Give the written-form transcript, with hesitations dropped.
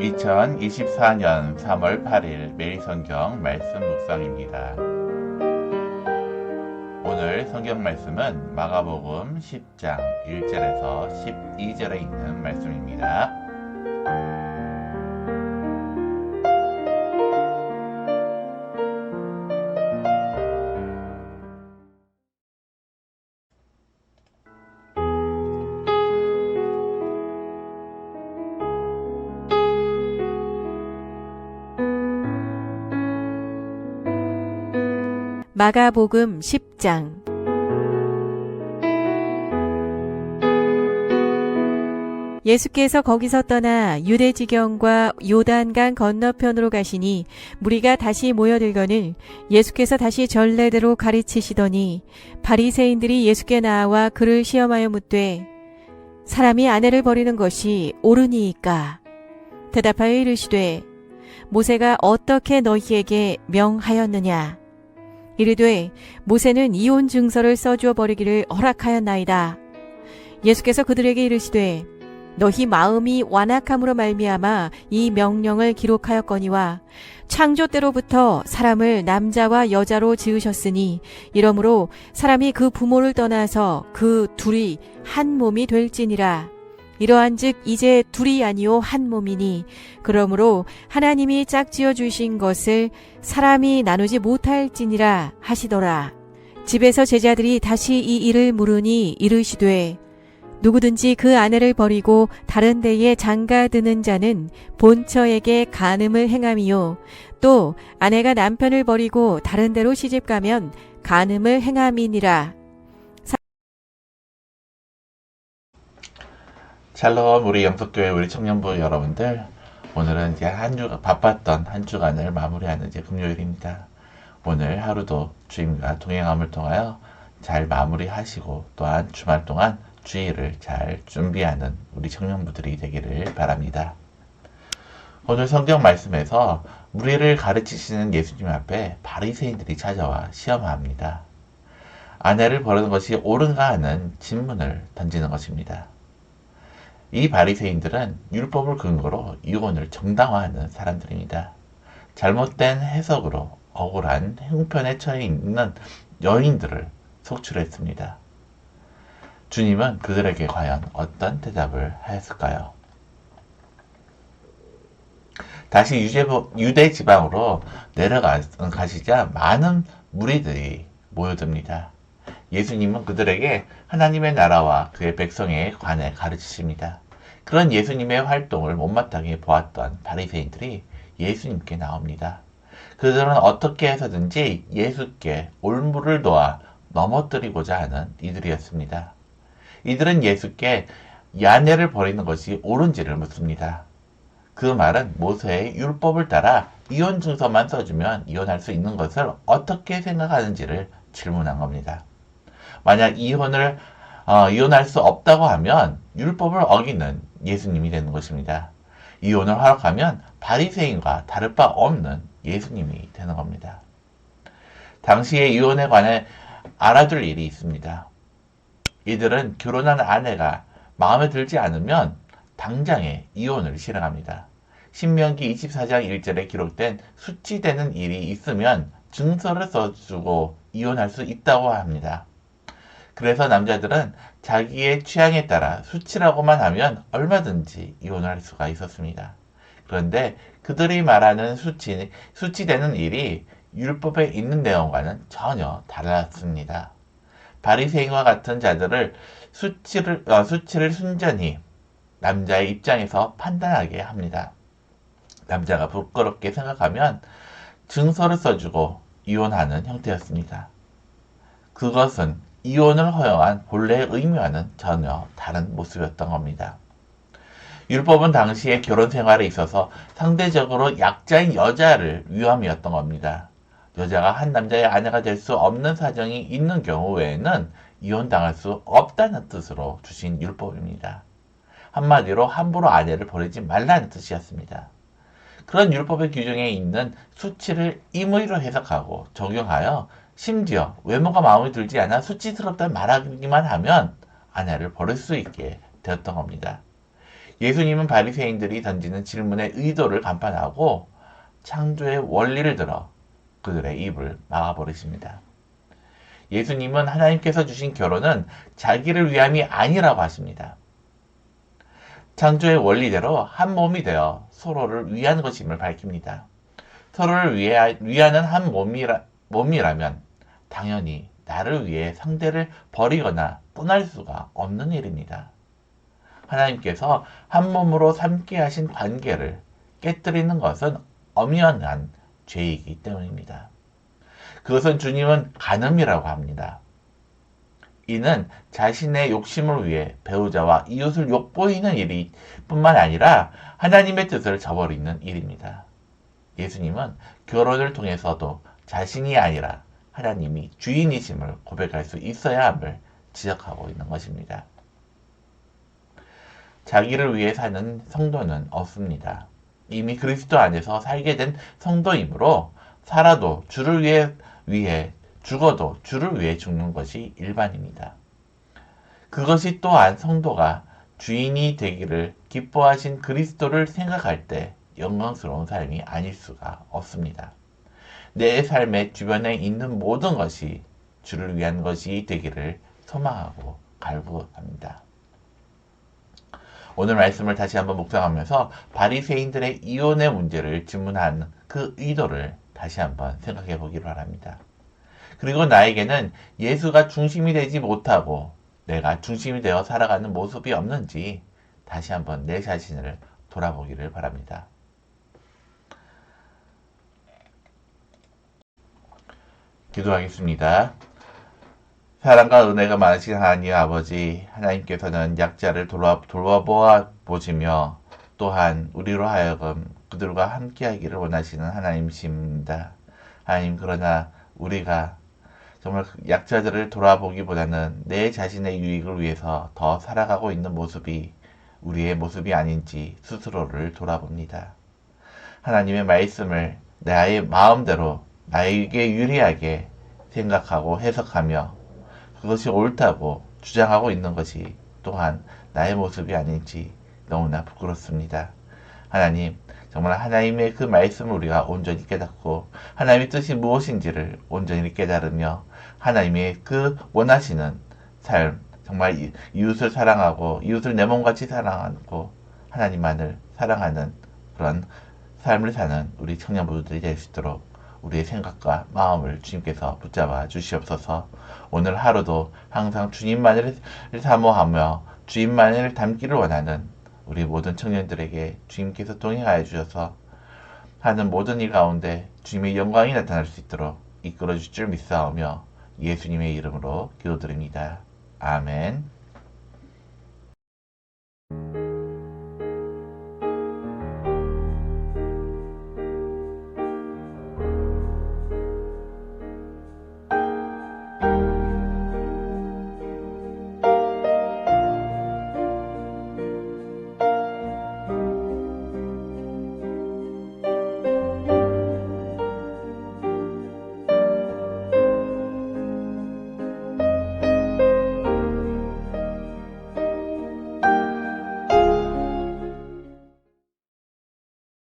2024년 3월 8일 매일 성경 말씀 묵상입니다. 오늘 성경 말씀은 마가복음 10장 1절에서 12절에 있는 말씀입니다. 마가복음 10장. 예수께서 거기서 떠나 유대지경과 요단강 건너편으로 가시니 무리가 다시 모여들거늘 예수께서 다시 전례대로 가르치시더니 바리새인들이 예수께 나와 그를 시험하여 묻되 사람이 아내를 버리는 것이 옳으니이까? 대답하여 이르시되 모세가 어떻게 너희에게 명하였느냐? 이르되 모세는 이혼 증서를 써주어 버리기를 허락하였나이다. 예수께서 그들에게 이르시되 너희 마음이 완악함으로 말미암아 이 명령을 기록하였거니와 창조 때로부터 사람을 남자와 여자로 지으셨으니 이러므로 사람이 그 부모를 떠나서 그 둘이 한 몸이 될지니라. 이러한즉 이제 둘이 아니요 한 몸이니 그러므로 하나님이 짝지어 주신 것을 사람이 나누지 못할지니라 하시더라. 집에서 제자들이 다시 이 일을 물으니 이르시되 누구든지 그 아내를 버리고 다른 데에 장가드는 자는 본처에게 간음을 행함이요 또 아내가 남편을 버리고 다른 데로 시집가면 간음을 행함이니라. 샬롬, 우리 영석교회 우리 청년부 여러분들, 오늘은 이제 바빴던 한 주간을 마무리하는 이제 금요일입니다. 오늘 하루도 주님과 동행함을 통하여 잘 마무리하시고 또한 주말 동안 주일을 잘 준비하는 우리 청년부들이 되기를 바랍니다. 오늘 성경 말씀에서 무리를 가르치시는 예수님 앞에 바리새인들이 찾아와 시험합니다. 아내를 버리는 것이 옳은가 하는 질문을 던지는 것입니다. 이 바리새인들은 율법을 근거로 이혼을 정당화하는 사람들입니다. 잘못된 해석으로 억울한 형편에 처해 있는 여인들을 속출했습니다. 주님은 그들에게 과연 어떤 대답을 하였을까요? 다시 유대 지방으로 내려가시자 많은 무리들이 모여듭니다. 예수님은 그들에게 하나님의 나라와 그의 백성에 관해 가르치십니다. 그런 예수님의 활동을 못마땅히 보았던 바리새인들이 예수님께 나옵니다. 그들은 어떻게 해서든지 예수께 올무를 놓아 넘어뜨리고자 하는 이들이었습니다. 이들은 예수께 아내를 버리는 것이 옳은지를 묻습니다. 그 말은 모세의 율법을 따라 이혼 증서만 써주면 이혼할 수 있는 것을 어떻게 생각하는지를 질문한 겁니다. 만약 이혼할 수 없다고 하면 율법을 어기는 예수님이 되는 것입니다. 이혼을 허락하면 바리새인과 다를 바 없는 예수님이 되는 겁니다. 당시에 이혼에 관해 알아둘 일이 있습니다. 이들은 결혼한 아내가 마음에 들지 않으면 당장에 이혼을 실행합니다. 신명기 24장 1절에 기록된 수치되는 일이 있으면 증서를 써주고 이혼할 수 있다고 합니다. 그래서 남자들은 자기의 취향에 따라 수치라고만 하면 얼마든지 이혼할 수가 있었습니다. 그런데 그들이 말하는 수치되는 일이 율법에 있는 내용과는 전혀 달랐습니다. 바리새인과 같은 자들을 수치를 순전히 남자의 입장에서 판단하게 합니다. 남자가 부끄럽게 생각하면 증서를 써주고 이혼하는 형태였습니다. 그것은 이혼을 허용한 본래의 의미와는 전혀 다른 모습이었던 겁니다. 율법은 당시의 결혼 생활에 있어서 상대적으로 약자인 여자를 위함이었던 겁니다. 여자가 한 남자의 아내가 될 수 없는 사정이 있는 경우 외에는 이혼당할 수 없다는 뜻으로 주신 율법입니다. 한마디로 함부로 아내를 버리지 말라는 뜻이었습니다. 그런 율법의 규정에 있는 수치를 임의로 해석하고 적용하여 심지어 외모가 마음에 들지 않아 수치스럽다는 말하기만 하면 아내를 버릴 수 있게 되었던 겁니다. 예수님은 바리새인들이 던지는 질문의 의도를 간파하고 창조의 원리를 들어 그들의 입을 막아버리십니다. 예수님은 하나님께서 주신 결혼은 자기를 위함이 아니라고 하십니다. 창조의 원리대로 한 몸이 되어 서로를 위한 것임을 밝힙니다. 서로를 위하는 한 몸이라면 당연히 나를 위해 상대를 버리거나 떠날 수가 없는 일입니다. 하나님께서 한 몸으로 삼게 하신 관계를 깨뜨리는 것은 엄연한 죄이기 때문입니다. 그것은 주님은 간음이라고 합니다. 이는 자신의 욕심을 위해 배우자와 이웃을 욕보이는 일이 뿐만 아니라 하나님의 뜻을 저버리는 일입니다. 예수님은 결혼을 통해서도 자신이 아니라 하나님이 주인이심을 고백할 수 있어야 함을 지적하고 있는 것입니다. 자기를 위해 사는 성도는 없습니다. 이미 그리스도 안에서 살게 된 성도이므로 살아도 주를 위해 죽어도 주를 위해 죽는 것이 일반입니다. 그것이 또한 성도가 주인이 되기를 기뻐하신 그리스도를 생각할 때 영광스러운 삶이 아닐 수가 없습니다. 내 삶의 주변에 있는 모든 것이 주를 위한 것이 되기를 소망하고 갈구합니다. 오늘 말씀을 다시 한번 묵상하면서 바리새인들의 이혼의 문제를 질문한 그 의도를 다시 한번 생각해 보기를 바랍니다. 그리고 나에게는 예수가 중심이 되지 못하고 내가 중심이 되어 살아가는 모습이 없는지 다시 한번 내 자신을 돌아보기를 바랍니다. 기도하겠습니다. 사랑과 은혜가 많으신 하나님 아버지, 하나님께서는 약자를 돌아보아 보시며 또한 우리로 하여금 그들과 함께하기를 원하시는 하나님이십니다. 하나님, 그러나 우리가 정말 약자들을 돌아보기보다는 내 자신의 유익을 위해서 더 살아가고 있는 모습이 우리의 모습이 아닌지 스스로를 돌아봅니다. 하나님의 말씀을 나의 마음대로 나에게 유리하게 생각하고 해석하며 그것이 옳다고 주장하고 있는 것이 또한 나의 모습이 아닌지 너무나 부끄럽습니다. 하나님, 정말 하나님의 그 말씀을 우리가 온전히 깨닫고 하나님의 뜻이 무엇인지를 온전히 깨달으며 하나님의 그 원하시는 삶, 정말 이웃을 사랑하고 이웃을 내 몸같이 사랑하고 하나님만을 사랑하는 그런 삶을 사는 우리 청년부들이 될 수 있도록 우리의 생각과 마음을 주님께서 붙잡아 주시옵소서. 오늘 하루도 항상 주님만을 사모하며 주님만을 닮기를 원하는 우리 모든 청년들에게 주님께서 동행하여 주셔서 하는 모든 일 가운데 주님의 영광이 나타날 수 있도록 이끌어 주실 줄 믿사오며 예수님의 이름으로 기도드립니다. 아멘.